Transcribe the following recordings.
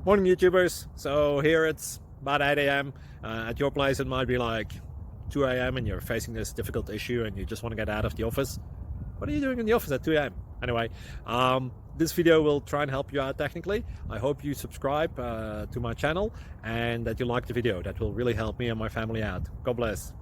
Morning YouTubers. So here it's about 8 a.m. At your place it might be like 2 a.m. and you're facing this difficult issue and you just want to get out of the office. What are you doing in the office at 2 a.m.? Anyway, this video will try and help you out technically. I hope you subscribe to my channel and that you like the video. That will really help me and my family out. God bless.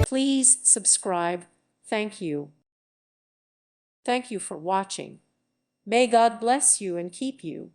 Please subscribe. Thank you. Thank you for watching. May God bless you and keep you.